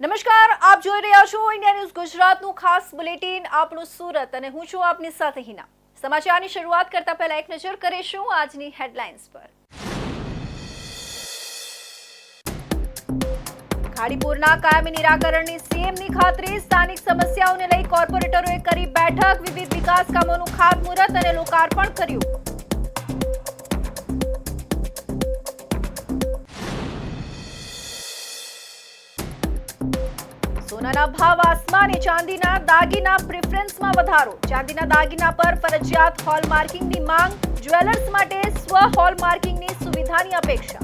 નમસ્કાર, આપ જોઈ રહ્યા છો ઇન્ડિયા ન્યૂઝ ગુજરાતનું ખાસ બુલેટિન આપણું સુરત અને હું છું આપની સાથે હિના। સમાચારની શરૂઆત કરતા પહેલા એક નજર કરીશું આજની હેડલાઇન્સ પર। ખાડીપુરના કાયમી નિરાકરણની સીએમની ખાતરી। સ્થાનિક સમસ્યાઓને લઈ કોર્પોરેટરોએ કરી બેઠક। વિવિધ વિકાસ કામોનું ખાતમુહૂર્ત અને લોકાર્પણ કર્યું। સોનાના ભાવ આસમાને। ચાંદીના દાગીના પ્રેફરન્સમાં વધારો। ચાંદીના દાગીના પર ફરજિયાત હોલમાર્કિંગની માંગ। જ્વેલર્સ માટે સ્વ હોલમાર્કિંગની સુવિધાની અપેક્ષા।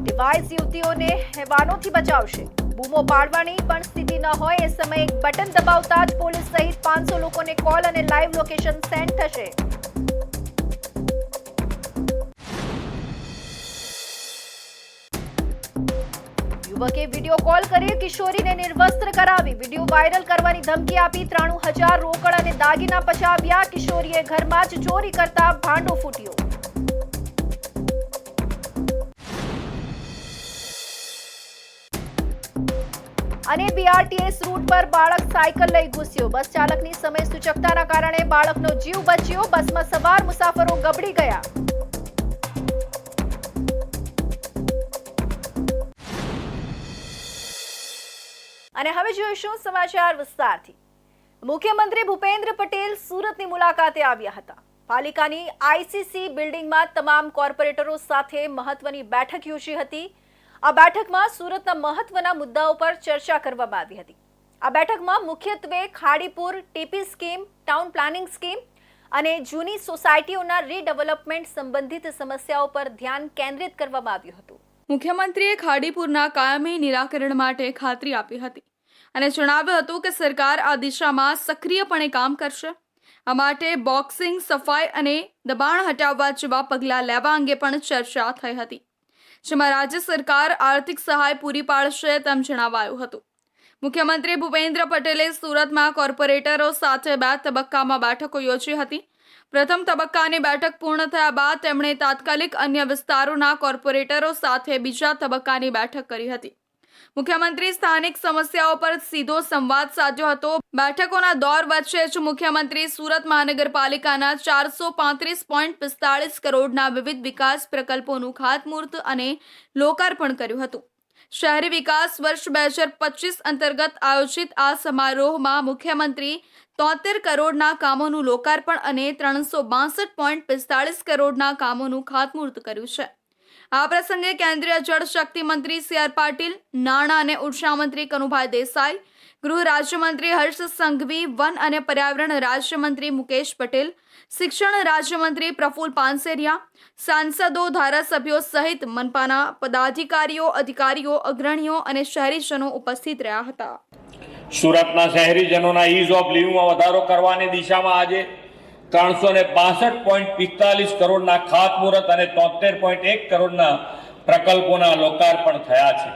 ડિવાઇસ યુવતીઓને હેવાનોથી બચાવશે। બૂમો પાડવાની પણ સ્થિતિ ન હોય એ સમયે એક બટન દબાવતા જ પોલીસ સહિત 500 લોકોને કોલ અને લાઈવ લોકેશન સેન્ડ થશે। યુવકે વિડીયો કોલ કરી કિશોરીને નિર્વસ્ત્ર કરાવી। વિડીયો વાયરલ કરવાની ધમકી આપી 93,000 રોકડ અને દાગીના પચાવ્યા। કિશોરીએ ઘરમાં જ ચોરી કરતા ભાંડો ફૂટ્યો। અને બીઆરટીએસ રૂટ પર બાળક સાયકલ લઈ ઘૂસ્યો। બસ ચાલકની સમય સૂચકતાના કારણે બાળકનો જીવ બચ્યો। બસમાં સવાર મુસાફરો ગબડી ગયા। અને હવે જોઈશું સમાચાર વિસ્તારથી। મુખ્યમંત્રી ભૂપેન્દ્ર પટેલ સુરતની મુલાકાતે આવ્યા હતા। પાલિકાની આઈસીસી બિલ્ડિંગમાં તમામ કોર્પોરેટરો સાથે મહત્વની બેઠક યોજી હતી। આ બેઠકમાં સુરતના મહત્વના મુદ્દાઓ પર ચર્ચા કરવામાં આવી હતી। આ બેઠકમાં મુખ્યત્વે Khadipur TP scheme, town planning scheme અને જૂની સોસાયટીઓના રીડેવલપમેન્ટ સંબંધિત સમસ્યાઓ પર ધ્યાન કેન્દ્રિત કરવામાં આવ્યું હતું। મુખ્યમંત્રીએ ખાડીપુરના કાયમી નિરાકરણ માટે ખાતરી આપી હતી અને જણાવ્યું હતું કે સરકાર આ દિશામાં સક્રિયપણે કામ કરશે। આ માટે બોક્સિંગ, સફાઈ અને દબાણ હટાવવા જેવા પગલાં લેવા અંગે પણ ચર્ચા થઈ હતી, જેમાં રાજ્ય સરકાર આર્થિક સહાય પૂરી પાડશે તેમ જણાવાયું હતું। મુખ્યમંત્રી ભૂપેન્દ્ર પટેલે સુરતમાં કોર્પોરેટરો સાથે 2 તબક્કામાં બેઠકો યોજી હતી। પ્રથમ તબક્કાની બેઠક પૂર્ણ થયા બાદ તેમણે તાત્કાલિક અન્ય વિસ્તારોના કોર્પોરેટરો સાથે બીજા તબક્કાની બેઠક કરી હતી। મુખ્યમંત્રી સ્થાનિક સમસ્યાઓ પર સીધો સંવાદ સાધ્યો હતો। બેઠકોના દોર વચ્ચે જ મુખ્યમંત્રી સુરત મહાનગરપાલિકાના 435.45 કરોડના વિવિધ વિકાસ પ્રકલ્પોનું ખાતમુહૂર્ત અને લોકાર્પણ કર્યું હતું। શહેરી વિકાસ વર્ષ 2025 અંતર્ગત આયોજિત આ સમારોહમાં મુખ્યમંત્રી 73 કરોડના કામોનું લોકાર્પણ અને 362.45 કરોડના કામોનું ખાતમુહૂર્ત કર્યું છે। આ પ્રસંગે કેન્દ્રીય જળશક્તિ મંત્રી સી.આર. પાટીલ, નાણાં અને ઉર્જા મંત્રી કનુભાઈ દેસાઈ, ગૃહ રાજ્યમંત્રી હર્ષ સંઘવી, વન અને પર્યાવરણ રાજ્યમંત્રી મુકેશ પટેલ, શિક્ષણ રાજ્યમંત્રી પ્રફુલ પાનસેરિયા, સાંસદો, ધારાસભ્યો સહિત મનપાના પદાધિકારીઓ, અધિકારીઓ, અગ્રણીઓ અને શહેરીજનો ઉપસ્થિત રહ્યા હતા। સુરતના શહેરીજનોના ઇઝ ઓફ લિવિંગમાં વધારો કરવાની દિશામાં આજે 362.45 કરોડના ખાતમુહૂર્ત અને 73.1 કરોડના પ્રકલ્પોના લોકાર્પણ થયા છે।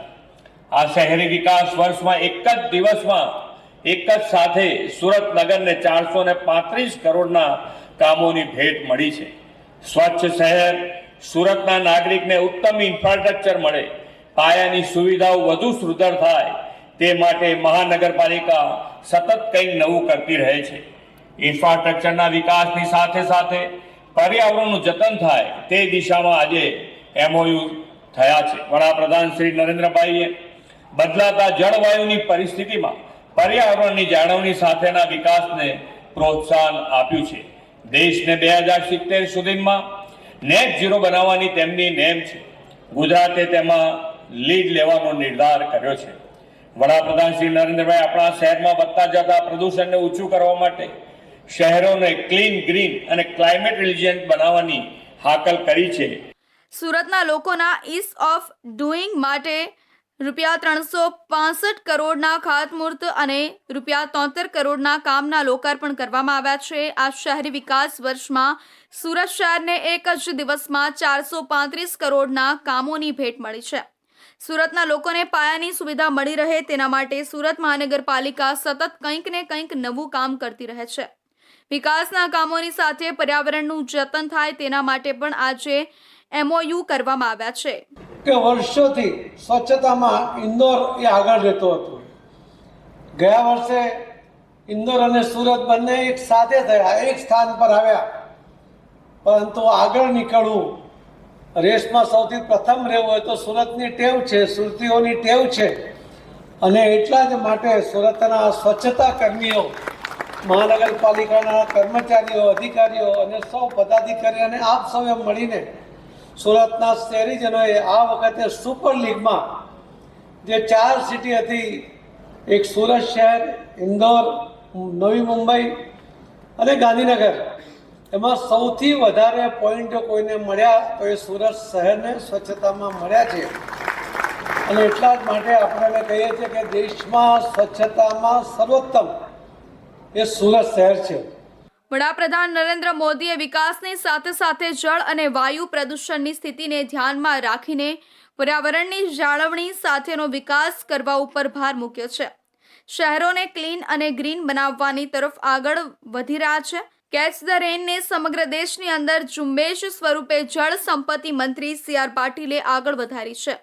આ શહેરી વિકાસ વર્ષમાં એક જ દિવસમાં એક જ સાથે સુરત નગરને 435 કરોડના કામોની ભેટ મળી છે। સ્વચ્છ શહેર, સુરતના નાગરિકને ઉત્તમ ઇન્ફ્રાસ્ટ્રક્ચર મળે, પાયાની સુવિધાઓ વધુ સુદૃઢ થાય તે માટે મહાનગરપાલિકા સતત કંઈક નવું કરતી રહે છે। ઇન્ફ્રાસ્ટ્રક્ચરના વિકાસની સાથે સાથે પર્યાવરણનું જતન થાય તે દિશામાં આજે એમઓયુ થયા છે। વડાપ્રધાન શ્રી નરેન્દ્રભાઈએ બદલાતા જળવાયુની પરિસ્થિતિમાં પર્યાવરણની જાળવણી સાથેના વિકાસને પ્રોત્સાહન આપ્યું છે। દેશને 2070 સુધીમાં નેટ ઝીરો બનાવવાની તેમની નેમ છે। ગુજરાતે તેમાં લીડ લેવાનો નિર્ધાર કર્યો છે। વડાપ્રધાન શ્રી નરેન્દ્રભાઈ આપણા શહેરમાં વધતા જતા પ્રદૂષણને ઓછું કરવા માટે શહેરોને ક્લીન, ગ્રીન અને ક્લાઇમેટ રિલિજન્ટ બનાવવાની હાકલ કરી છે। સુરતના લોકોના ઇઝ ઓફ ડુઇંગ માટે ₹365 કરોડના ખાતમુહૂર્ત અને ₹73 કરોડના કામના લોકાર્પણ કરવામાં આવ્યા છે। આ શહેરી વિકાસ વર્ષમાં સુરત શહેરને એક જ દિવસમાં 435 કરોડના કામોની ભેટ મળી છે। સુરતના લોકોને પાયાની સુવિધા મળી રહે તેના માટે સુરત મહાનગરપાલિકા સતત કંઈક ને કંઈક નવું કામ કરતી રહે છે। વિકાસના કામોની સાથે પર્યાવરણનું જતન થાય તેના માટે પણ આજે MOU કરવામાં આવ્યા છે. કે વર્ષોથી સ્વચ્છતામાં ઇન્દોર એ આગળ રહેતો હતો. ગયા વર્ષે ઇન્દોર અને સુરત બંને એક સાથે થયા, એક સ્થાન પર આવ્યા, પરંતુ આગળ નીકળવું, રેસમાં સૌથી પ્રથમ રહેવું હોય તો સુરતની ટેવ છે, સુરતીઓની ટેવ છે. અને એટલા જ માટે સુરતના સ્વચ્છતા કર્મીઓ, મહાનગરપાલિકાના કર્મચારીઓ, અધિકારીઓ અને સૌ પદાધિકારીઓ અને આપ સૌએ મળીને સુરતના શહેરીજનોએ આ વખતે સુપર લીગમાં જે 4 સિટી હતી, એક સુરત શહેર, ઇન્દોર, નવી મુંબઈ અને ગાંધીનગર, એમાં સૌથી વધારે પોઈન્ટો કોઈને મળ્યા તો એ સુરત શહેરને સ્વચ્છતામાં મળ્યા છે. અને એટલા જ માટે આપણે કહીએ છીએ કે દેશમાં સ્વચ્છતામાં સર્વોત્તમ એ સુરત શહેર છે. વડાપ્રધાન નરેન્દ્ર મોદીએ વિકાસની સાથે સાથે જળ અને વાયુ પ્રદૂષણની સ્થિતિને ધ્યાનમાં રાખીને પર્યાવરણની જાળવણી સાથેનો વિકાસ કરવા ઉપર ભાર મૂક્યો છે. શહેરોને ક્લીન અને ગ્રીન બનાવવાની તરફ આગળ વધી રહ્યા છે. કેચ ધ રેનને સમગ્ર દેશની અંદર ઝુંબેશ સ્વરૂપે જળ સંપત્તિ મંત્રી CR પાટીલે આગળ વધારી છે.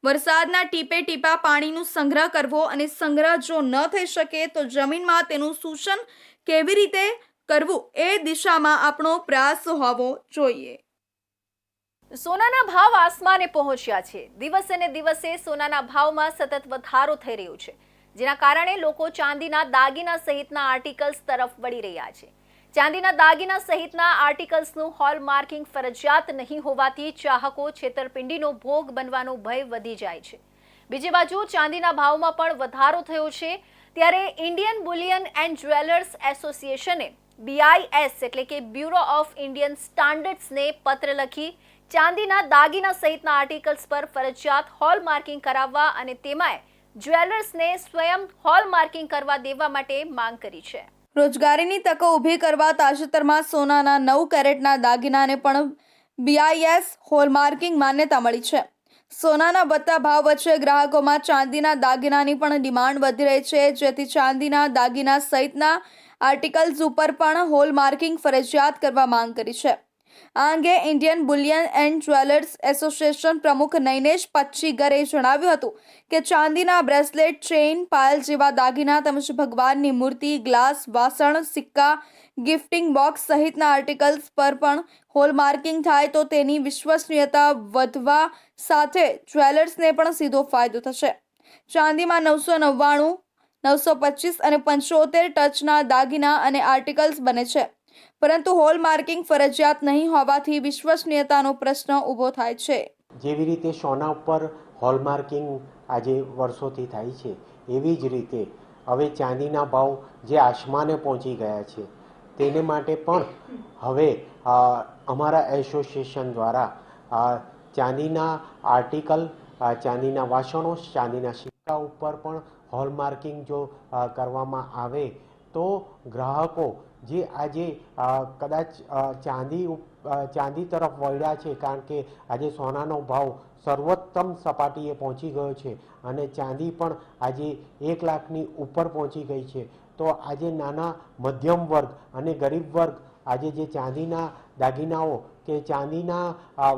વરસાદના ટીપે ટીપા પાણીનો સંગ્રહ કરવો અને સંગ્રહ જો ન થઈ શકે તો જમીનમાં તેનું શોષણ કેવી રીતે કરવું એ દિશામાં આપણો પ્રયાસ હોવો જોઈએ. સોનાના ભાવ આસમાને પહોંચ્યા છે. દિવસે ને દિવસે સોનાના ભાવમાં સતત વધારો થઈ રહ્યો છે, જેના કારણે લોકો ચાંદીના દાગીના સહિતના આર્ટિકલ્સ તરફ વળી રહ્યા છે. ચાંદીના દાગીના સહિતના આર્ટિકલ્સનું હોલમાર્કિંગ ફરજિયાત નહીં હોવાથી ચાહકો છેતરપિંડીનો ભોગ બનવાનો ભય વધી જાય છે. બીજી બાજુ ચાંદીના ભાવમાં પણ વધારો થયો છે, ત્યારે ઇન્ડિયન બુલિયન એન્ડ જ્વેલર્સ એસોસિએશને BIS એટલે કે બ્યુરો ઓફ ઇન્ડિયન સ્ટાન્ડર્ડ્સને પત્ર લખી ચાંદીના દાગીના સહિતના આર્ટિકલ્સ પર ફરજિયાત હોલમાર્કિંગ કરાવવા અને તેમાંય જ્વેલર્સને સ્વયં હોલમાર્કિંગ કરવા દેવા માટે માંગ કરી છે. રોજગારીની તકો ઊભી કરવા તાજેતરમાં સોનાના 9 કેરેટના દાગીનાને પણ BIS હોલમાર્કિંગ માન્યતા મળી છે. સોનાના વધતા ભાવ વચ્ચે ગ્રાહકોમાં ચાંદીના દાગીનાની પણ ડિમાન્ડ વધી રહી છે, જેથી ચાંદીના દાગીના સહિતના આર્ટિકલ્સ ઉપર પણ હોલમાર્કિંગ ફરજિયાત કરવા માંગ કરી છે. આ અંગે Indian bullion and jewellers association પ્રમુખ નૈનેશ પચ્ચીગરે જણાવ્યું હતું કે ચાંદીના બ્રેસલેટ, ચેઇન, પાયલ જેવા દાગીના તેમજ ભગવાનની મૂર્તિ, ગ્લાસ, વાસણ, સિક્કા, ગિફ્ટિંગ બોક્સ સહિતના આર્ટિકલ્સ પર પણ હોલમાર્કિંગ થાય તો તેની વિશ્વસનીયતા વધવા સાથે જ્વેલર્સને પણ સીધો ફાયદો થશે. ચાંદીમાં 999, 925 અને 75 ટચના દાગીના અને આર્ટિકલ્સ બને છે, પરંતુ હોલમાર્કિંગ ફરજિયાત નહીં હોવાથી વિશ્વસનીયતાનો પ્રશ્ન ઊભો થાય છે. જેવી રીતે સોના ઉપર હોલમાર્કિંગ આજે વર્ષોથી થાય છે, એવી જ રીતે હવે ચાંદીના ભાવ જે આસમાને પહોંચી ગયા છે, તેને માટે પણ હવે અમારા એસોસિએશન દ્વારા ચાંદીના આર્ટિકલ, ચાંદીના વાસણો, ચાંદીના સિક્કા ઉપર પણ હોલમાર્કિંગ જો કરવામાં આવે તો ગ્રાહકો જે આજે કદાચ ચાંદી તરફ વળ્યા છે, કારણ કે આજે સોનાનો ભાવ સર્વોત્તમ સપાટીએ પહોંચી ગયો છે અને ચાંદી પણ આજે 1 લાખની ઉપર પહોંચી ગઈ છે, તો આજે નાના મધ્યમ વર્ગ અને ગરીબ વર્ગ આજે જે ચાંદીના દાગીનાઓ કે ચાંદીના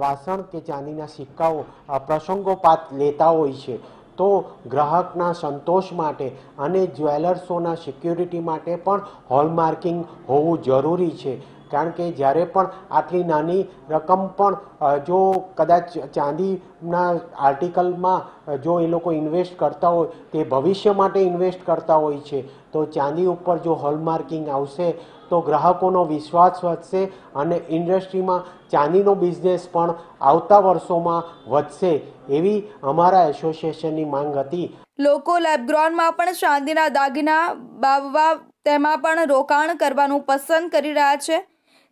વાસણ કે ચાંદીના સિક્કાઓ પ્રસંગોપાત લેતા હોય છે, તો ગ્રાહકના સંતોષ માટે અને જ્વેલર્સોના સિક્યુરિટી માટે પણ હોલમાર્કિંગ હોવું જરૂરી છે. કારણ કે જ્યારે પણ આટલી નાની રકમ પણ જો કદાચ ચાંદીના આર્ટિકલમાં જો એ લોકો ઇન્વેસ્ટ કરતા હોય, તે ભવિષ્ય માટે ઇન્વેસ્ટ કરતા હોય છે, તો ચાંદી ઉપર જો હોલમાર્કિંગ આવશે તો ગ્રાહકોનો વિશ્વાસ વધશે અને ઇન્ડસ્ટ્રીમાં ચાંદીનો બિઝનેસ પણ આવતા વર્ષોમાં વધશે, એવી અમારા એસોસિએશનની માંગ હતી. લોકો લેબગ્રોનમાં પણ ચાંદીના દાગીના બાવવા તેમાં પણ રોકાણ કરવાનું પસંદ કરી રહ્યા છે,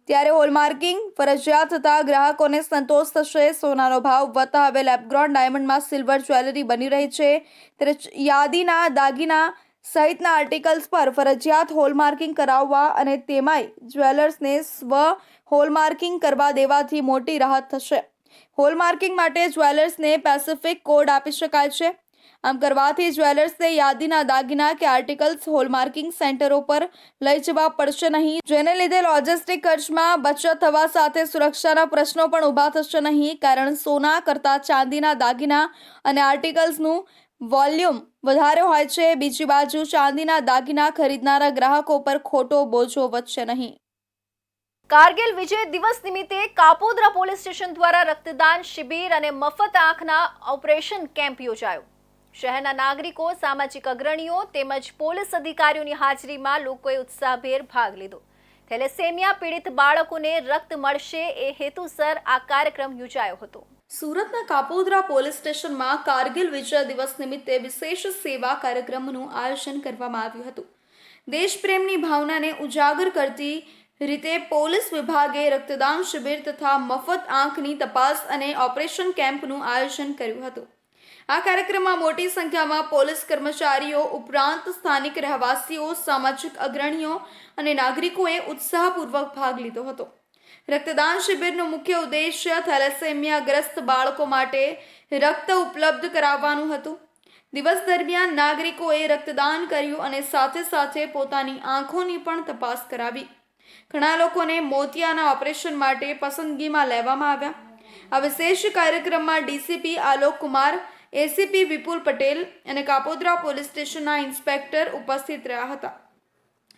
ત્યારે હોલમાર્કિંગ ફરજિયાત થતાં ગ્રાહકોને સંતોષ થશે. સોનાનો ભાવ વધતા હવે લેબગ્રોન ડાયમંડમાં સિલ્વર જ્વેલરી બની રહી છે, ત્યારે યાદીના દાગીના સહિતના આર્ટિકલ્સ પર ફરજિયાત હોલમાર્કિંગ કરાવવા અને તેમાંય જ્વેલર્સને સ્વ હોલમાર્કિંગ કરવા દેવાથી મોટી રાહત થશે. હોલમાર્કિંગ માટે જ્વેલર્સને પેસિફિક કોડ આપી શકાય છે. આમ કરવાથી જ્વેલર્સને યાદીના દાગીના કે આર્ટિકલ્સ હોલમાર્કિંગ સેન્ટરો પર લઈ જવા પડશે નહીં, જેને લીધે લોજિસ્ટિક ખર્ચમાં બચત થવા સાથે સુરક્ષાના પ્રશ્નો પણ ઊભા થશે નહીં, કારણ સોના કરતાં ચાંદીના દાગીના અને આર્ટિકલ્સનું વોલ્યુમ વધારે હોય છે. બીજી બાજુ ચાંદીના દાગીના ખરીદનારા ગ્રાહકો પર ખોટો બોજો વધશે નહીં. કારગિલ વિજય દિવસ નિમિત્તે કાપોદ્રા પોલીસ સ્ટેશન દ્વારા રક્તદાન શિબિર અને મફત આંખના ઓપરેશન કેમ્પ યોજાયો. શહેરના નાગરિકો, સામાજિક અગ્રણીઓ તેમજ પોલીસ અધિકારીઓની હાજરીમાં લોકોએ ઉત્સાહભેર ભાગ લીધો. થેલેસેમિયા પીડિત બાળકોને રક્ત મળશે એ હેતુસર આ કાર્યક્રમ યોજાયો હતો. સુરતના કાપોદ્રા પોલીસ સ્ટેશનમાં કારગિલ વિજય દિવસ નિમિત્તે વિશેષ સેવા કાર્યક્રમનું આયોજન કરવામાં આવ્યું હતું. દેશપ્રેમની ભાવનાને ઉજાગર કરતી રીતે પોલીસ વિભાગે રક્તદાન શિબિર તથા મફત આંખની તપાસ અને ઓપરેશન કેમ્પનું આયોજન કર્યું હતું. આ કાર્યક્રમમાં મોટી સંખ્યામાં પોલીસ કર્મચારીઓ ઉપરાંત સ્થાનિક રહેવાસીઓ, સામાજિક અગ્રણીઓ અને નાગરિકોએ ઉત્સાહપૂર્વક ભાગ લીધો હતો. રક્તદાન શિબિરનો મુખ્ય ઉદ્દેશ્ય થેલેસેમિયાગ્રસ્ત બાળકો માટે રક્ત ઉપલબ્ધ કરાવવાનું હતું. દિવસ દરમિયાન નાગરિકોએ રક્તદાન કર્યું અને સાથે સાથે પોતાની આંખોની પણ તપાસ કરાવી. ઘણા લોકોને મોતિયાના ઓપરેશન માટે પસંદગીમાં લેવામાં આવ્યા. આ વિશેષ કાર્યક્રમમાં ડીસીપી આલોક કુમાર, એસીપી વિપુલ પટેલ અને કાપોદ્રા પોલીસ સ્ટેશનના ઇન્સ્પેક્ટર ઉપસ્થિત રહ્યા હતા.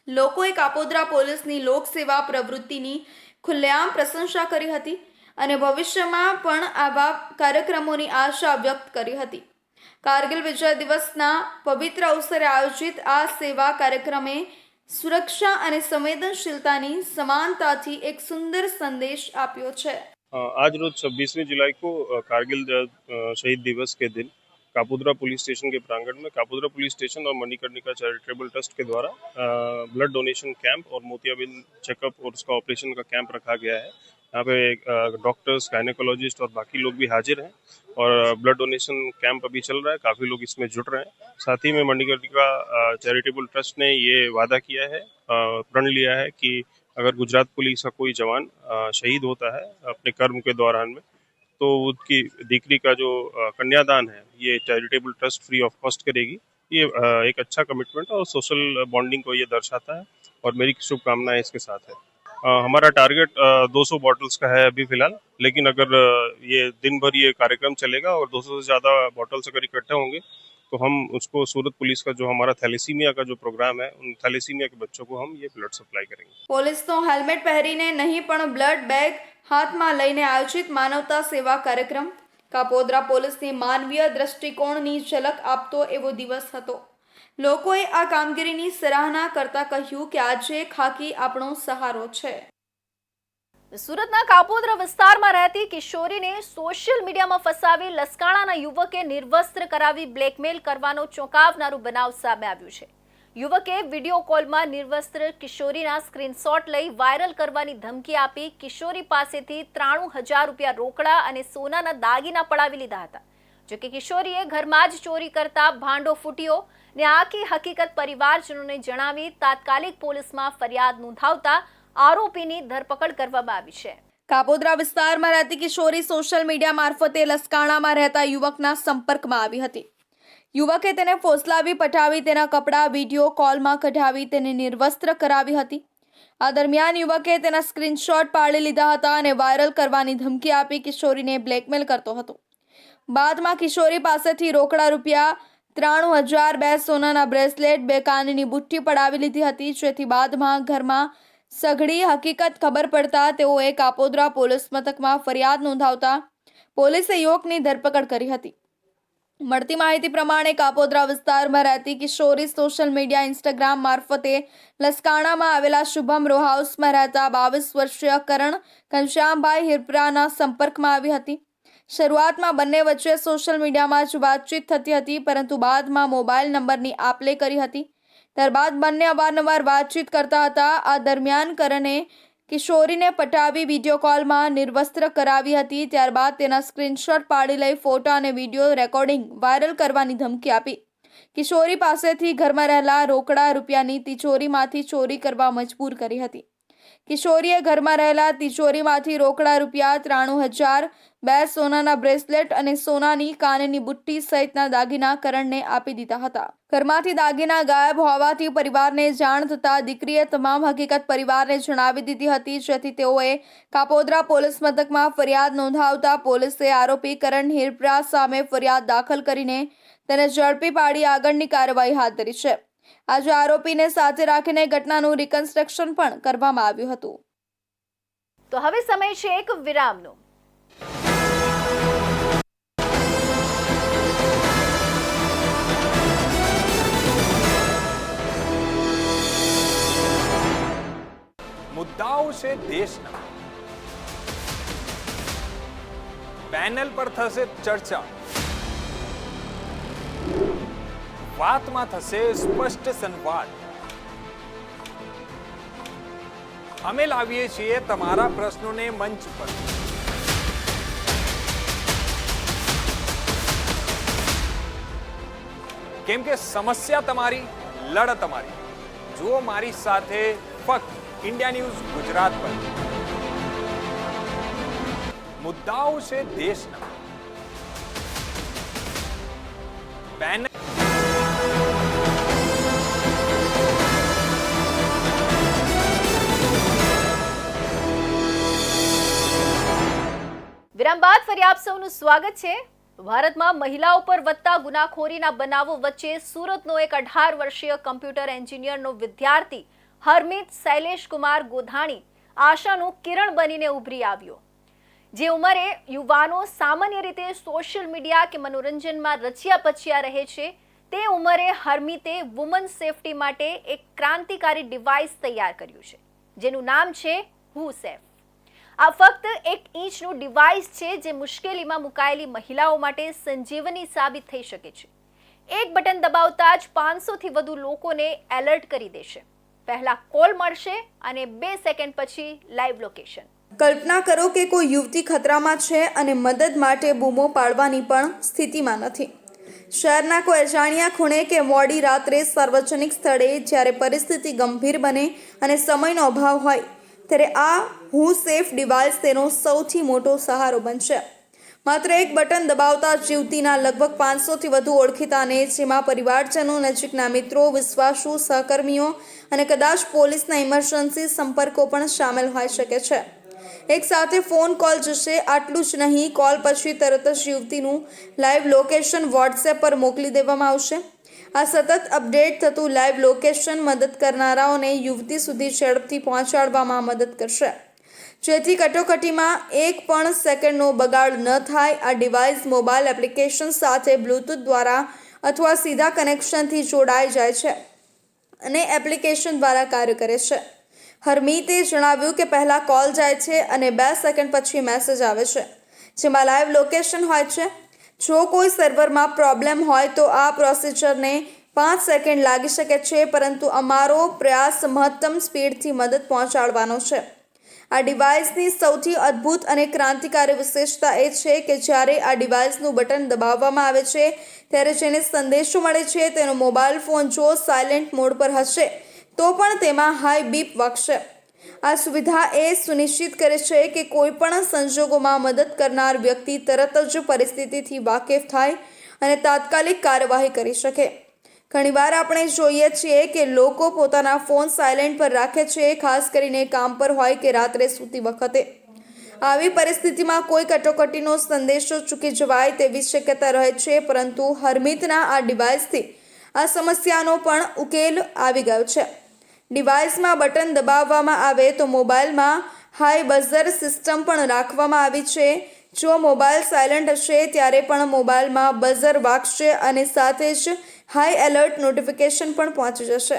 લોકોએ કાપોદ્રા પોલીસની લોકસેવા પ્રવૃત્તિની ખુલ્લેઆમ પ્રશંસા કરી હતી અને ભવિષ્યમાં પણ આવા કાર્યક્રમોની આશા વ્યક્ત કરી હતી. કારગિલ વિજય દિવસના પવિત્ર અવસરે આયોજિત આ સેવા કાર્યક્રમે સુરક્ષા અને संवेदनशीलतानी समानताથી एक सुंदर संदेश आप्यो છે. आज रोज 26वीं जुलाई को कारगिल शहीद दिवस के दिन कापोद्रा पुलिस स्टेशन के प्रांगण में कापोद्रा पुलिस स्टेशन और मणिकर्णिका चैरिटेबल ट्रस्ट के द्वारा ब्लड डोनेशन कैंप और मोतियाबिंद चेकअप और उसका ऑपरेशन का कैंप रखा गया है. यहाँ पे डॉक्टर्स, गायनेकोलॉजिस्ट और बाकी लोग भी हाजिर हैं और ब्लड डोनेशन कैंप अभी चल रहा है. काफ़ी लोग इसमें जुट रहे हैं. साथ ही में मणिकर्णिका चैरिटेबल ट्रस्ट ने ये वादा किया है, प्रण लिया है कि अगर गुजरात पुलिस का कोई जवान शहीद होता है अपने कर्म के दौरान में, तो उसकी दीकरी का जो कन्यादान है ये charitable trust free of cost करेगी. ये एक अच्छा कमिटमेंट और सोशल बॉन्डिंग को ये दर्शाता है और मेरी शुभकामनाएं इसके साथ है. हमारा टारगेट 200 बॉटल्स का है अभी फिलहाल, लेकिन अगर ये दिन भर ये कार्यक्रम चलेगा और 200 से ज़्यादा बॉटल्स अगर इकट्ठे होंगे तो हम उसको सूरत पुलिस का जो हमारा थैलेसीमिया का जो प्रोग्राम है उन थैलेसीमिया के बच्चों को हम ये ब्लड सप्लाई करेंगे. પોલીસનો હેલ્મેટ પહેરીને નહીં પણ બ્લડ બેગ હાથમાં લઈને આયોજિત માનવતા સેવા કાર્યક્રમ કાપોદ્રા પોલીસની માનવીય દ્રષ્ટિકોણની ઝલક આપતો એવો દિવસ હતો. લોકોએ આ કામગીરીની સરાહના કરતા કહ્યું કે આજે ખાકી આપણો સહારો છે. સુરતના કાપોદ્રા વિસ્તારમાં રહેતી કિશોરીને સોશિયલ મીડિયામાં ફસાવી લસકાણાના યુવકે નિર્વસ્ત્ર કરાવી બ્લેકમેલ કરવાનો ચોંકાવનારો બનાવ સામે આવ્યો છે. યુવકે વિડીયો કોલમાં નિર્વસ્ત્ર કિશોરીના સ્ક્રીનશોટ લઈ વાયરલ કરવાની ધમકી આપી કિશોરી પાસેથી 93,000 રૂપિયા રોકડા અને સોનાના દાગીના પડાવી લીધા હતા. જોકે કિશોરીએ ઘરમાં જ ચોરી કરતા ભાંડો ફૂટ્યો ને આખી હકીકત પરિવારજનોને જણાવી તાત્કાલિક પોલીસમાં ફરિયાદ નોંધાવતા આરોપીની ધરપકડ કરવામાં આવી છે. કાપોદ્રા વિસ્તારમાં રહેતી કિશોરી સોશિયલ મીડિયા મારફતે લસકાણામાં રહેતા યુવકના સંપર્કમાં આવી હતી. યુવકે તેને ફોસલાવી પઠાવી તેના કપડાં વિડીયો કોલમાં કઢાવી તેને નિર્વસ્ત્ર કરાવી હતી. આ દરમિયાન યુવકે તેના સ્ક્રીનશોટ પાડી લીધા હતા અને વાયરલ કરવાની ધમકી આપી કિશોરીને બ્લેકમેલ કરતો હતો. બાદમાં કિશોરી પાસેથી રોકડા રૂપિયા 93,000, 2 સોનાના બ્રેસલેટ, 2 કાનની બુટ્ટી પડાવી લીધી હતી. જેથી બાદમાં ઘરમાં સઘળી હકીકત ખબર પડતા તેઓએ કાપોદ્રા પોલીસ મથકમાં ફરિયાદ નોંધાવતા પોલીસે યુવકની ધરપકડ કરી હતી. મળતી માહિતી પ્રમાણે કાપોદ્રા વિસ્તારમાં રહેતી કિશોરી સોશિયલ મીડિયા ઇન્સ્ટાગ્રામ મારફતે લસકાણામાં આવેલા શુભમ રો હાઉસમાં રહેતા 22 વર્ષીય કરણ ઘનશ્યામભાઈ હિરપરાના સંપર્કમાં આવી હતી. શરૂઆતમાં બંને વચ્ચે સોશિયલ મીડિયામાં જ વાતચીત થતી હતી, પરંતુ બાદમાં મોબાઈલ નંબરની આપ-લે કરી હતી. ત્યારબાદ બંને અવારનવાર વાતચીત કરતા હતા. આ દરમિયાન કરણે કિશોરીને પટાવી વિડીયો કોલમાં નિર્વસ્ત્ર કરાવી હતી. ત્યારબાદ તેના સ્ક્રીનશોટ પાડી લઈ ફોટા અને વિડીયો રેકોર્ડિંગ વાયરલ કરવાની ધમકી આપી કિશોરી પાસેથી ઘરમાં રહેલા રોકડા રૂપિયાની તિજોરીમાંથી ચોરી કરવા મજબૂર કરી હતી. કિશોરીએ ઘરમાં રહેલા તિજોરીમાંથી રોકડા રૂપિયા 93,000, 2 સોનાના બ્રેસલેટ અને સોનાની કાનની બુટ્ટી સહિતના દાગીના કરણને આપી દીધા હતા. ઘરમાંથી દાગીના ગાયબ હોવાથી પરિવારને જાણ થતાં દીકરીએ તમામ હકીકત પરિવારને જણાવી દીધી હતી, જેથી તેઓએ કાપોદ્રા પોલીસ મથકમાં ફરિયાદ નોંધાવતા પોલીસે આરોપી કરણ હિરપરા સામે ફરિયાદ દાખલ કરીને તેને ઝડપી પાડી આગળની કાર્યવાહી હાથ ધરી છે. આજે આરોપીને સાથે રાખીને ઘટનાનું રિકન્સ્ટ્રક્શન પણ કરવામાં આવ્યું હતું. તો હવે સમય છે એક વિરામનો. મુદ્દાઓ છે દેશના, પેનલ પર થશે ચર્ચા, વાતમાં થશે સ્પષ્ટ સંવાદ. અમે લાવીએ છીએ તમારા પ્રશ્નોને મંચ પર. કેમ કે સમસ્યા તમારી, લડત તમારી. જુઓ મારી સાથે ફક્ત इंडिया न्यूज गुजरात पर. मुद्दाओं से देशना, पैनल વિરામ બાદ ફરી આપ સૌનું સ્વાગત છે. ભારતમાં મહિલાઓ પર વધતા ગુનાખોરીના બનાવો વચ્ચે સુરતનો એક 18 વર્ષીય કમ્પ્યુટર એન્જિનિયરનો વિદ્યાર્થી હરમિત શૈલેષ કુમાર ગોધાણી આશાનું કિરણ બનીને ઉભરી આવ્યો. જે ઉંમરે યુવાનો સામાન્ય રીતે સોશિયલ મીડિયા કે મનોરંજનમાં રચ્યા પચ્યા રહે છે, તે ઉંમરે હરમિતે વુમન સેફટી માટે એક ક્રાંતિકારી ડિવાઇસ તૈયાર કર્યું છે, જેનું નામ છે હુ સેફ. આ ફક્ત 1 ઇંચનું ડિવાઇસ છે, જે મુશ્કેલીમાં મુકાયેલી મહિલાઓ માટે સંજીવની સાબિત થઈ શકે છે. એક બટન દબાવતા જ 500થી વધુ લોકોને એલર્ટ કરી દેશે. પહેલા કોલ મળશે અને 2 સેકન્ડ પછી લાઈવ લોકેશન. કલ્પના કરો કે કોઈ યુવતી ખતરામાં છે અને મદદ માટે બૂમો પાડવાની પણ સ્થિતિમાં નથી. શહેરના કોઈ અજાણ્યા ખૂણે કે મોડી રાત્રે સાર્વજનિક સ્થળે જ્યારે પરિસ્થિતિ ગંભીર બને અને સમયનો અભાવ હોય, ત્યારે આ હુ સેફ ડિવાઇસ તેનો સૌથી મોટો સહારો બનશે. માત્ર એક બટન દબાવતા જ યુવતીના લગભગ 500થી વધુ ઓળખીતાને, જેમાં પરિવારજનો, નજીકના મિત્રો, વિશ્વાસુ સહકર્મીઓ અને કદાચ પોલીસના ઇમરજન્સી સંપર્કો પણ સામેલ હોઈ શકે છે. એક સાથે ફોન કોલ જશે. આટલું જ નહીં, કોલ પછી તરત જ યુવતીનું લાઈવ લોકેશન વોટ્સએપ પર મોકલી દેવામાં આવશે. આ સતત અપડેટ થતું લાઈવ લોકેશન મદદ કરનારાઓને યુવતી સુધી ઝડપથી પહોંચાડવામાં મદદ કરશે, જેથી કટોકટીમાં એક પણ સેકન્ડનો બગાડ ન થાય. આ ડિવાઇસ મોબાઈલ એપ્લિકેશન સાથે બ્લૂટૂથ દ્વારા અથવા સીધા કનેક્શનથી જોડાઈ જાય છે અને એપ્લિકેશન દ્વારા કાર્ય કરે છે. હરમીતે જણાવ્યું કે પહેલા કોલ જાય છે અને 2 સેકન્ડ પછી મેસેજ આવે છે, જેમાં લાઈવ લોકેશન હોય છે. જો કોઈ સર્વરમાં પ્રોબ્લેમ હોય તો આ પ્રોસિજરને 5 સેકન્ડ લાગી શકે છે, પરંતુ અમારો પ્રયાસ મહત્તમ સ્પીડથી મદદ પહોંચાડવાનો છે. આ ડિવાઇસની સૌથી અદ્ભુત અને ક્રાંતિકારી વિશેષતા એ છે કે જ્યારે આ ડિવાઇસનું બટન દબાવવામાં આવે છે, ત્યારે જેને સંદેશો મળે છે તેનો મોબાઈલ ફોન જો સાયલેન્ટ મોડ પર હશે તો પણ તેમાં હાઈ બીપ વાગશે. આ સુવિધા એ સુનિશ્ચિત કરે છે કે કોઈ પણ સંજોગોમાં મદદ કરનાર વ્યક્તિ તરત જ પરિસ્થિતિથી વાકેફ થાય અને તાત્કાલિક કાર્યવાહી કરી શકે. ઘણીવાર આપણે જોઈએ છીએ કે લોકો પોતાના ફોન સાયલેન્ટ પર રાખે છે, ખાસ કરીને કામ પર હોય કે રાત્રે સૂતી વખતે. આવી પરિસ્થિતિમાં કોઈ કટોકટીનો સંદેશો ચૂકી જવાય તેવી શક્યતા રહે છે, પરંતુ હરમિતના આ ડિવાઇસથી આ સમસ્યાનો પણ ઉકેલ આવી ગયો છે. ડિવાઇસમાં બટન દબાવવામાં આવે તો મોબાઈલમાં હાઈ બઝર સિસ્ટમ પણ રાખવામાં આવી છે. જો મોબાઈલ સાયલેન્ટ હશે ત્યારે પણ મોબાઈલમાં બઝર વાગશે અને સાથે જ હાઈ એલર્ટ નોટિફિકેશન પણ પહોંચી જશે.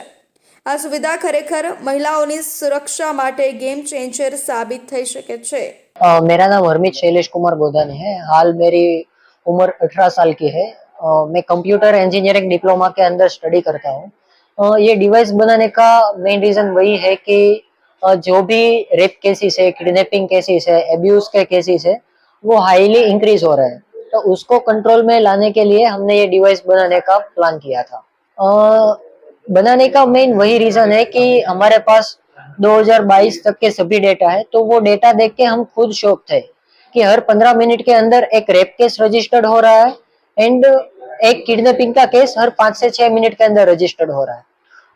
આ સુવિધા ખરેખર મહિલાઓની સુરક્ષા માટે गेम चेंजर साबित થઈ શકે છે. मेरा नाम हरमित शैलेश कुमार गोदानी है. हाल मेरी उम्र 18 साल की है. मैं कंप्यूटर इंजीनियरिंग डिप्लोमा के अंदर स्टडी करता हूँ. ये डिवाइस बनाने का मेन रीजन वही है कि जो भी रेप केसेस है, किडनैपिंग केसेस है, एब्यूज के केसेस है, वो हाईली इंक्रीज हो रहे हैं. तो उसको कंट्रोल में लाने के लिए हमने ये डिवाइस बनाने का प्लान किया था. बनाने का मेन वही रीजन है कि हमारे पास 2022 तक के सभी डेटा है, तो वो डेटा देख के हम खुद शॉक थे कि हर 15 मिनट के अंदर एक रेप केस रजिस्टर्ड हो रहा है एंड एक किडनैपिंग का केस हर 5 से 6 मिनट के अंदर रजिस्टर्ड हो रहा है।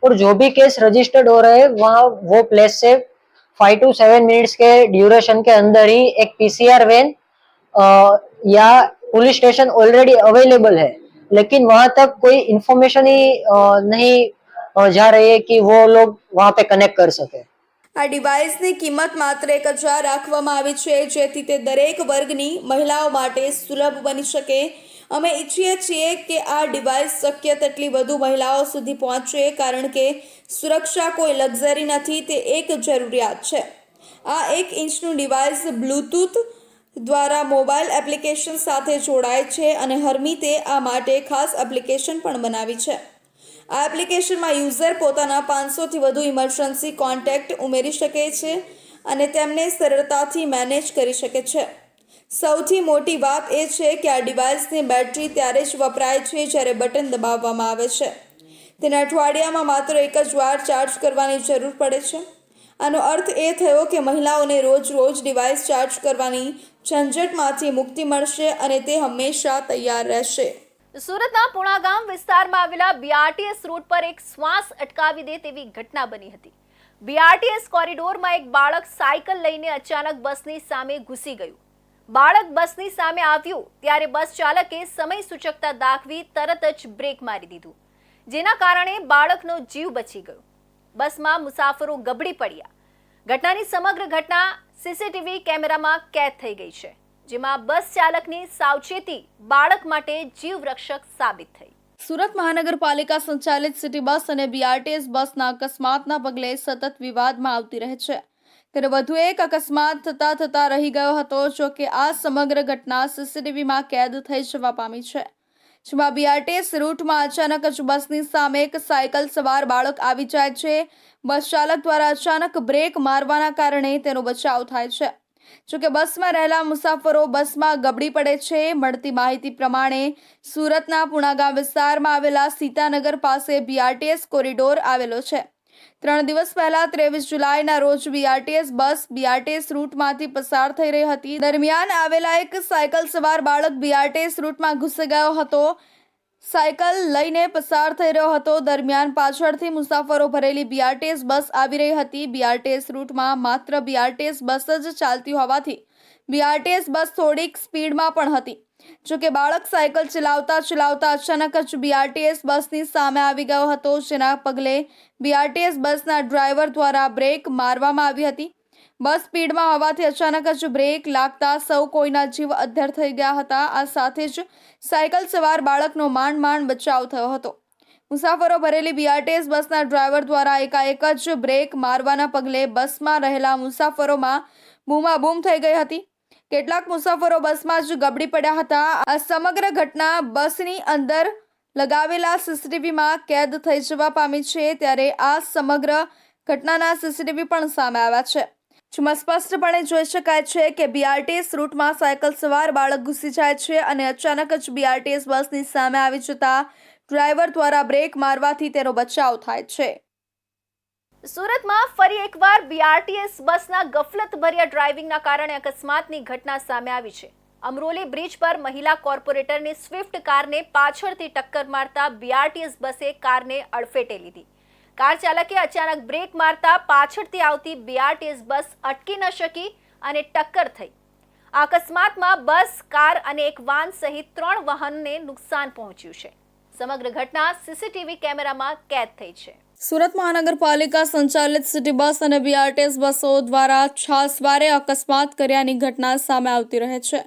और जो भी केस रजिस्टर्ड हो रहे हैं वहाँ वो प्लेस से 5 to 7 मिनट्स के ड्यूरेशन के अंदर ही एक पीसीआर वैन या पुलिस स्टेशन ऑलरेडी अवेलेबल है, लेकिन वहां तक कोई इंफॉर्मेशन ही नहीं जा रही है कि वो लोग वहां पे कनेक्ट कर सके। આ ડિવાઇસની કિંમત માત્ર 1000 રાખવામાં આવી છે, જેથી તે દરેક વર્ગની મહિલાઓ માટે સુલભ બની શકે। અમે ઈચ્છીએ છીએ કે આ ડિવાઇસ શક્ય તેટલી વધુ મહિલાઓ સુધી પહોંચે, કારણ કે સુરક્ષા કોઈ લક્ઝરી નથી, તે એક જરૂરિયાત છે। આ 1 ઇંચનું ડિવાઇસ બ્લૂટૂથ દ્વારા મોબાઈલ એપ્લિકેશન સાથે જોડાય છે અને હરમીતે આ માટે ખાસ એપ્લિકેશન પણ બનાવી છે। આ એપ્લિકેશનમાં યુઝર પોતાના 500થી વધુ ઇમરજન્સી કોન્ટેક્ટ ઉમેરી શકે છે અને તેમને સરળતાથી મેનેજ કરી શકે છે। સૌથી મોટી વાત એ છે કે આ ડિવાઇસની બેટરી ત્યારે જ વપરાય છે જ્યારે બટન દબાવવામાં આવે છે। તેને અઠવાડિયામાં માત્ર 1 જ વાર ચાર્જ કરવાની જરૂર પડે છે। આનો અર્થ એ થયો કે મહિલાઓને રોજ ડિવાઇસ ચાર્જ કરવાની ઝંઝટમાંથી મુક્તિ મળશે અને તે હંમેશા તૈયાર રહેશે। સુરતના પુણાગામ વિસ્તારમાં આવેલા બીઆરટીએસ રૂટ પર એક શ્વાસ અટકાવી દે તેવી ઘટના બની હતી। બીઆરટીએસ કોરિડોરમાં એક બાળક સાયકલ લઈને અચાનક બસની સામે ઘૂસી ગયું। બાળક બસની સામે આવ્યું ત્યારે બસ ચાલકે સમય સૂચકતા દાખવી તરત જ બ્રેક મારી દીધું, જેના કારણે બાળકનો જીવ બચી ગયો। બસમાં મુસાફરો ગબડી પડ્યા। ઘટનાની સમગ્ર ઘટના સીસીટીવી કેમેરામાં કેદ થઈ ગઈ છે, જેમાં બસ ચાલકની સાવચેતી બાળક માટે જીવ રક્ષક સાબિત થઈ। સુરત મહાનગરપાલિકા સંચાલિત સિટી બસ અને બીઆરટીએસ બસના અકસ્માતના પગલે સતત વિવાદમાં આવતી રહે છે, ત્યારે વધુ એક અકસ્માત થતા રહી ગયો હતો। જો કે આ સમગ્ર ઘટના સીસીટીવીમાં કેદ થઈ જવા પામી છે, જેમાં બીઆરટીએસ રૂટમાં અચાનક જ બસની સામે એક સાયકલ સવાર બાળક આવી જાય છે। બસ ચાલક દ્વારા અચાનક બ્રેક મારવાના કારણે તેનો બચાવ થાય છે। જોકે બસમાં રહેલા મુસાફરો બસમાં ગબડી પડે છે। મળતી માહિતી પ્રમાણે સુરતના પુણાગામ વિસ્તારમાં આવેલા સીતાનગર પાસે બીઆરટીએસ કોરિડોર આવેલો છે। 3 દિવસ પહેલા 23 જુલાઈના રોજ બીઆરટીએસ બસ બીઆરટીએસ રૂટમાંથી પસાર થઈ રહી હતી। દરમિયાન આવેલા એક સાયકલ સવાર બાળક બીઆરટીએસ રૂટમાં ઘૂસી ગયો હતો। સાયકલ લઈને પસાર થઈ રહ્યો હતો, દરમિયાન પાછળથી મુસાફરો ભરેલી બીઆરટીએસ બસ આવી રહી હતી। બીઆરટીએસ રૂટમાં માત્ર બીઆરટીએસ બસ જ ચાલતી હોવાથી બીઆરટીએસ બસ થોડીક સ્પીડમાં પણ હતી। જોકે બાળક સાયકલ ચલાવતા અચાનક જ બીઆરટીએસ બસની સામે આવી ગયો હતો, જેના પગલે બીઆરટીએસ બસના ડ્રાઈવર દ્વારા બ્રેક મારવામાં આવી હતી। બસ સ્પીડમાં હોવાથી અચાનક જ બ્રેક લાગતા સૌ કોઈના જીવ અદ્ધર થઈ ગયા હતા। આ સાથે જ સાયકલ સવાર બાળકનો માંડ બચાવ થયો હતો। મુસાફરો ભરેલી બીઆરટીએસ બસના ડ્રાઈવર દ્વારા એકાએક જ બ્રેક મારવાના પગલે બસમાં રહેલા મુસાફરોમાં બૂમાબૂમ થઈ ગઈ હતી। કેટલાક મુસાફરો બસમાં જ ગબડી પડ્યા હતા। આ સમગ્ર ઘટના બસની અંદર લગાવેલા સીસીટીવીમાં કેદ થઈ જવા પામી છે, ત્યારે આ સમગ્ર ઘટનાના સીસીટીવી પણ સામે આવ્યા છે, જેમાં સ્પષ્ટપણે જોઈ શકાય છે કે બીઆરટીએસ રૂટમાં સાયકલ સવાર બાળક ઘૂસી જાય છે અને અચાનક જ બીઆરટીએસ બસની સામે આવી જતા ડ્રાઈવર દ્વારા બ્રેક મારવાથી તેનો બચાવ થાય છે। સુરતમાં ફરી એકવાર બીઆરટીએસ બસના ગફલતભર્યા ડ્રાઇવિંગના કારણે અકસ્માતની ઘટના સામે આવી છે। અમરોલી બ્રિજ પર મહિલા કોર્પોરેટરની સ્વિફ્ટ કારને પાછળથી ટક્કર મારતા બીઆરટીએસ બસે કારને અડફેટે લીધી। કાર ચાલકે અચાનક બ્રેક મારતા પાછળથી આવતી બીઆરટીએસ બસ અટકી ન શકી અને ટક્કર થઈ। આ અકસ્માતમાં બસ, કાર અને એક વાન સહિત 3 વાહનને નુકસાન પહોંચ્યું છે। સમગ્ર ઘટના સીસીટીવી કેમેરામાં કેદ થઈ છે। સુરત મહાનગરપાલિકા સંચાલિત સિટી બસ અને બીઆરટીએસ બસો દ્વારા છાસવારે અકસ્માત કર્યાની ઘટના સામે આવતી રહે છે,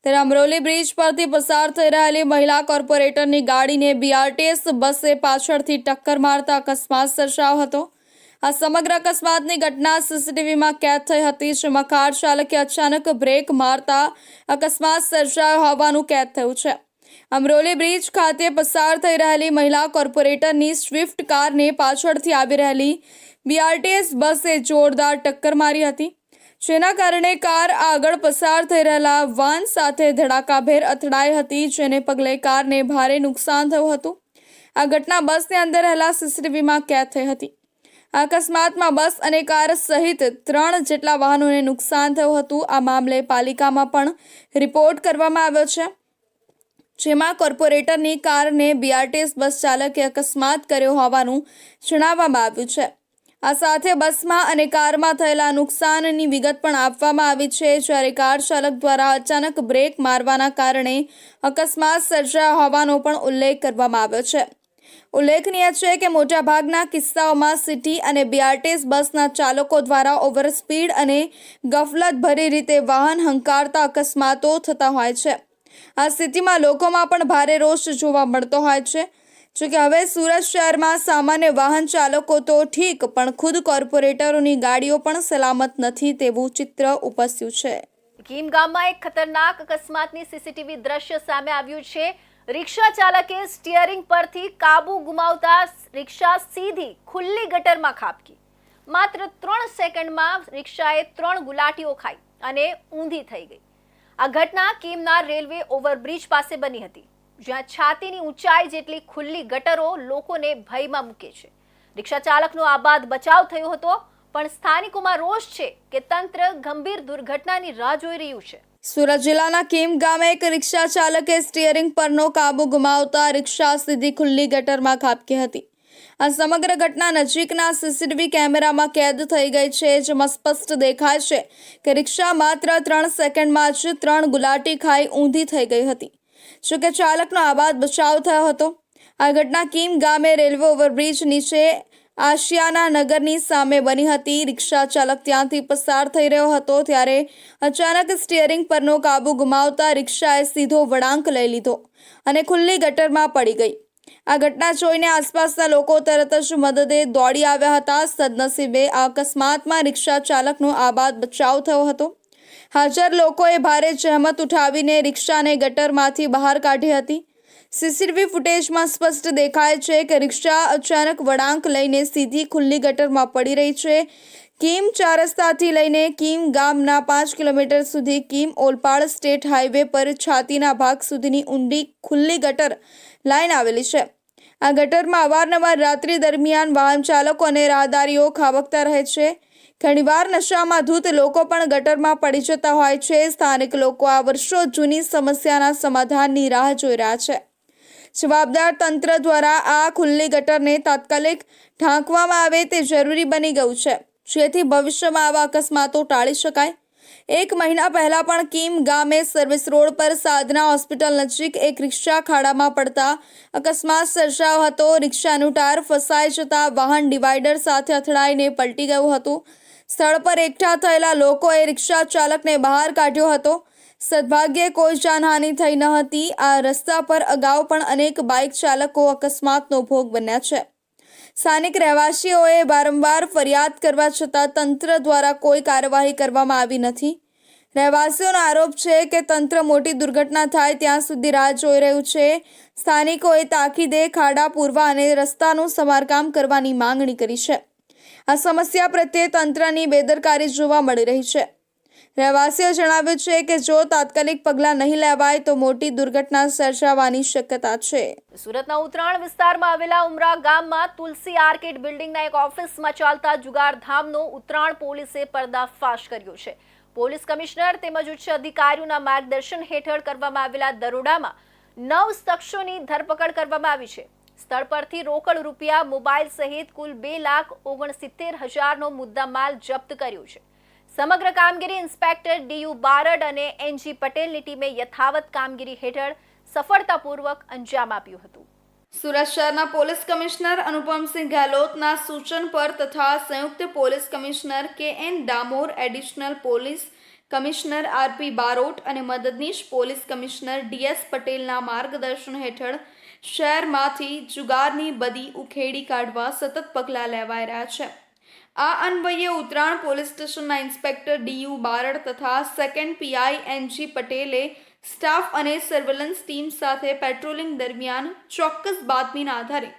ત્યારે અમરોલી બ્રિજ પરથી પસાર થઈ રહેલી મહિલા કોર્પોરેટરની ગાડીને બીઆરટીએસ બસે પાછળથી ટક્કર મારતા અકસ્માત સર્જાયો હતો। આ સમગ્ર અકસ્માતની ઘટના સીસીટીવીમાં કેદ થઈ હતી, જેમાં કાર ચાલકે અચાનક બ્રેક મારતા અકસ્માત સર્જાયો હોવાનું કેદ થયું છે। અમરોલી બ્રિજ ખાતે પસાર થઈ રહેલી મહિલા કોર્પોરેટરની સ્વિફ્ટ કારને પાછળથી આવી રહેલી બીઆરટીએસ બસે જોરદાર ટક્કર મારી હતી, જેના કારણે કાર આગળ પસાર થઈ રહેલા વાન સાથે ધડાકાભેર અથડાઈ હતી, જેને પગલે કારને ભારે નુકસાન થયું હતું। આ ઘટના બસની અંદર રહેલા સીસીટીવીમાં કેદ થઈ હતી। આ અકસ્માતમાં બસ અને કાર સહિત 3 જેટલા વાહનોને નુકસાન થયું હતું. આ મામલે પાલિકામાં પણ રિપોર્ટ કરવામાં આવ્યો છે, જેમાં કોર્પોરેટરની કારને બીઆરટીએસ બસ ચાલકે અકસ્માત કર્યો હોવાનું જણાવવામાં આવ્યું છે. આ સાથે બસમાં અને કારમાં થયેલા નુકસાનની વિગત પણ આપવામાં આવી છે, જ્યારે કાર ચાલક દ્વારા અચાનક બ્રેક મારવાના કારણે અકસ્માત સર્જાયો હોવાનો પણ ઉલ્લેખ કરવામાં આવ્યો છે. ઉલ્લેખનીય છે કે મોટાભાગના કિસ્સાઓમાં સિટી અને બીઆરટીએસ બસના ચાલકો દ્વારા ઓવર સ્પીડ અને ગફલતભરી રીતે વાહન હંકારતા અકસ્માતો થતા હોય છે. આ સ્થિતિમાં લોકોમાં પણ ભારે રોષ જોવા મળતો હોય છે. જોકે હવે સુરત શહેરમાં સામાન્ય વાહન ચાલકો તો ઠીક, પણ ખુદ કોર્પોરેટરોની ગાડીઓ પણ સલામત નથી તેવું ચિત્ર ઉપસ્યું છે. કીમ ગામમાં એક ખતરનાક અકસ્માતની સીસીટીવી દ્રશ્ય સામે આવ્યું છે. રિક્ષા ચાલકે સ્ટીયરિંગ પરથી કાબુ ગુમાવતા રિક્ષા સીધી ખુલ્લી ગટરમાં ખાબકી. માત્ર 3 સેકન્ડમાં રિક્ષાએ 3 ગુલાટીઓ ખાઈ અને ઊંધી થઈ ગઈ. આ ઘટના કીમના રેલવે ઓવરબ્રિજ પાસે બની હતી, જ્યાં છાતીની ઊંચાઈ જેટલી ખુલ્લી ગટરો લોકોને ભયમાં મૂકે છે. રિક્ષા ચાલકનો આબાદ બચાવ થયો હતો, પણ સ્થાનિકોમાં રોષ છે કે તંત્ર ગંભીર દુર્ઘટનાની રાહ જોઈ રહ્યું છે. સુરત જિલ્લાના કીમ ગામે એક રિક્ષા ચાલકે સ્ટીયરિંગ પરનો કાબુ ગુમાવતા રિક્ષા સીધી ખુલ્લી ગટરમાં ખાબકી હતી. આ સમગ્ર ઘટના નજીકના સીસીટીવી કેમેરામાં કેદ થઈ ગઈ છે, જેમાં સ્પષ્ટ દેખાય છે કે રિક્ષા માત્ર 3 સેકન્ડમાં જ 3 ગુલાટી ખાઈ ઊંધી થઈ ગઈ હતી. જોકે ચાલકનો આબાદ બચાવ થયો હતો. આ ઘટના કીમ ગામે રેલવે ઓવરબ્રિજ નીચે આશિયાના નગરની સામે બની હતી. રિક્ષા ચાલક ત્યાંથી પસાર થઈ રહ્યો હતો ત્યારે અચાનક સ્ટીયરિંગ પરનો કાબુ ગુમાવતા રિક્ષાએ સીધો વળાંક લઈ લીધો અને ખુલ્લી ગટરમાં પડી ગઈ. આ ઘટના જોઈને આસપાસના લોકો તરત જ મદદે દોડી આવ્યા હતા. સદનસીબે આ અકસ્માતમાં રિક્ષા ચાલકનો આબાદ બચાવ થયો હતો. હાજર લોકોએ ભારે જહેમત ઉઠાવીને રિક્ષાને ગટરમાંથી બહાર કાઢી હતી. સીસીટીવી ફૂટેજમાં સ્પષ્ટ દેખાય છે કે રિક્ષા અચાનક વળાંક લઈને સીધી ખુલ્લી ગટરમાં પડી રહી છે. કીમ 4 રસ્તાથી લઈને કીમ ગામના 5 કિલોમીટર સુધી કીમ ઓલપાડ સ્ટેટ હાઈવે પર છાતીના ભાગ સુધીની ઊંડી ખુલ્લી ગટર લાઈન આવેલી છે. આ ગટરમાં અવારનવાર રાત્રિ દરમિયાન વાહન ચાલકો અને રાહદારીઓ ખાબકતા રહે છે. ઘણીવાર નશામાં ધૂત લોકો પણ ગટરમાં પડી જતા હોય છે. સ્થાનિક લોકો આ વર્ષો જૂની સમસ્યાના સમાધાનની રાહ જોઈ રહ્યા છે. જવાબદાર તંત્ર દ્વારા આ ખુલ્લી ગટરને તાત્કાલિક ઢાંકવામાં આવે તે જરૂરી બની ગયું છે, જેથી ભવિષ્યમાં આવા અકસ્માતો ટાળી શકાય. 1 મહિના પહેલા પણ કીમ ગામે સર્વિસ રોડ પર સાધના હોસ્પિટલ નજીક એક રિક્ષા ખાડામાં પડતા અકસ્માત સર્જાયો હતો. રિક્ષાનું ટાયર ફસાઈ જતા વાહન ડિવાઈડર સાથે અથડાઈને પલટી ગયું હતું. સ્થળ પર એકઠા થયેલા લોકોએ રિક્ષા ચાલકને બહાર કાઢ્યો હતો. સદભાગ્યે કોઈ જાનહાનિ થઈ ન હતી. આ રસ્તા પર અગાઉ પણ અનેક બાઇક ચાલકો અકસ્માતનો ભોગ બન્યા છે. સ્થાનિક રહેવાસીઓએ વારંવાર ફરિયાદ કરવા છતાં તંત્ર દ્વારા કોઈ કાર્યવાહી કરવામાં આવી નથી. રહેવાસીઓનો આરોપ છે કે તંત્ર મોટી દુર્ઘટના થાય ત્યાં સુધી રાહ જોઈ રહ્યું છે. સ્થાનિકોએ તાકીદે ખાડા પૂરવા અને રસ્તાનું સમારકામ કરવાની માંગણી કરી છે. આ સમસ્યા પ્રત્યે તંત્રની બેદરકારી જોવા મળી રહી છે. રહેવાસીઓએ જણાવ્યું છે કે જો તાત્કાલિક પગલાં નહીં લેવાય તો મોટી દુર્ઘટના સર્જાવાની શક્યતા છે. સુરતના ઉત્તરાણ વિસ્તારમાં આવેલા ઉમરા ગામમાં તુલસી આર્કેડ બિલ્ડિંગના એક ઓફિસમાં ચાલતા જુગારધામનો ઉત્તરાણ પોલીસે પર્દાફાશ કર્યો છે. પોલીસ કમિશનર તેમજ ઉચ્ચ અધિકારીઓના માર્ગદર્શન હેઠળ કરવામાં આવેલા દરોડામાં 9 શખ્સોની ધરપકડ કરવામાં આવી છે. સ્થળ પરથી રોકડ રૂપિયા, મોબાઈલ સહિત કુલ 2,69,000નો મુદ્દામાલ જપ્ત કર્યો છે. સમગ્ર કામગીરી ઇન્સ્પેક્ટર ડીયુ બારડ અને એનજી પટેલની ટીમે યથાવત કામગીરી હેઠળ સફળતાપૂર્વક અંજામ આપ્યું હતું. સુરત શહેરના પોલીસ કમિશનર અનુપમસિંહ ગેહલોતના સૂચન પર તથા સંયુક્ત police commissioner K N. Damor, additional police commissioner R P. Barot અને મદદનીશ પોલીસ કમિશનર ડી.એસ. પટેલના માર્ગદર્શન હેઠળ શહેરમાંથી જુગારની બદી ઉખેડી કાઢવા સતત પગલાં લેવાઈ રહ્યા છે. આ અન્વયે ઉત્તરાણ પોલીસ સ્ટેશનના ઇન્સ્પેક્ટર ડીયુ બારડ તથા સેકન્ડ પીઆઈ એનજી પટેલે સ્ટાફ અને સર્વેલન્સ ટીમ સાથે પેટ્રોલિંગ દરમિયાન ચોક્કસ બાતમીના આધારે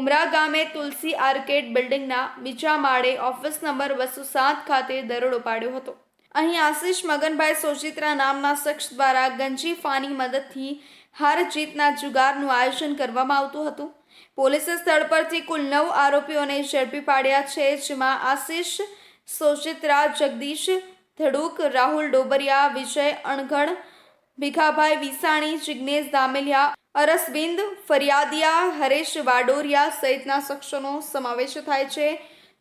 ઉમરા ગામે તુલસી આર્કેડ બિલ્ડિંગના બીજા માળે ઓફિસ નંબર 207 ખાતે દરોડો પાડ્યો હતો. અહીં આશિષ મગનભાઈ સોજિત્રા નામના શખ્સ દ્વારા ગંજીફાની મદદથી હાર જીતના જુગારનું આયોજન કરવામાં આવતું હતું. પોલીસે સ્થળ પરથી કુલ 9 આરોપીઓને ઝડપી પાડ્યા છે, જેમાં આશિષ સોજિત્રા, જગદીશ ધડુક, રાહુલ ડોબરિયા, વિજય અણઘડ, ભીખાભાઈ વિસાણી, જિગ્નેશ દામેલિયા, અરસબિંદ ફરિયાદિયા, હરેશ વાડોરિયા સહિતના શખ્સોનો સમાવેશ થાય છે.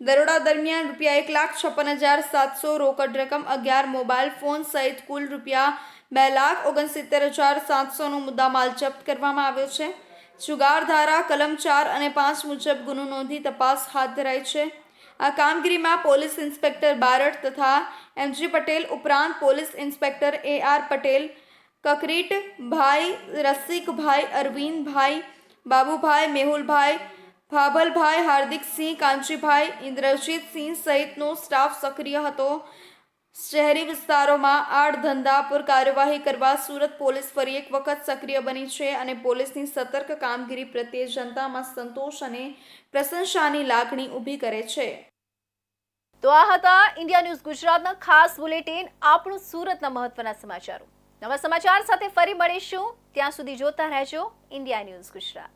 દરોડા દરમિયાન ₹1,56,700 રોકડ રકમ, 11 મોબાઈલ ફોન સહિત કુલ ₹2,69,700નો મુદ્દામાલ જપ્ત કરવામાં આવ્યો છે. જુગાર ધારા કલમ 4 અને 5 મુજબ ગુનો નોંધી તપાસ હાથ ધરાઈ છે. આ કામગીરીમાં પોલીસ ઇન્સ્પેક્ટર બારડ તથા MG પટેલ ઉપરાંત police inspector AR Patel, Kakritbhai, Rasikbhai, Arvindbhai, Babubhai, Mehulbhai, Bhabhalbhai, Hardiksinh, Kanchibhai, Indrajitsinh સહિતનો સ્ટાફ સક્રિય હતો. શહેરી વિસ્તારોમાં આડધંધા પર કાર્યવાહી કરવા સુરત પોલીસ ફરી એક વખત સક્રિય બની છે અને પોલીસની સતર્ક કામગીરી પ્રત્યે જનતામાં સંતોષ અને પ્રશંસાની લાગણી ઊભી કરે છે. તો આ હતા ઇન્ડિયા ન્યૂઝ ગુજરાતના ખાસ બુલેટિન, આપણું સુરતના મહત્વના સમાચારો. નવા સમાચાર સાથે ફરી મળીશું. ત્યાં સુધી જોતા રહેજો ઇન્ડિયા ન્યૂઝ ગુજરાત.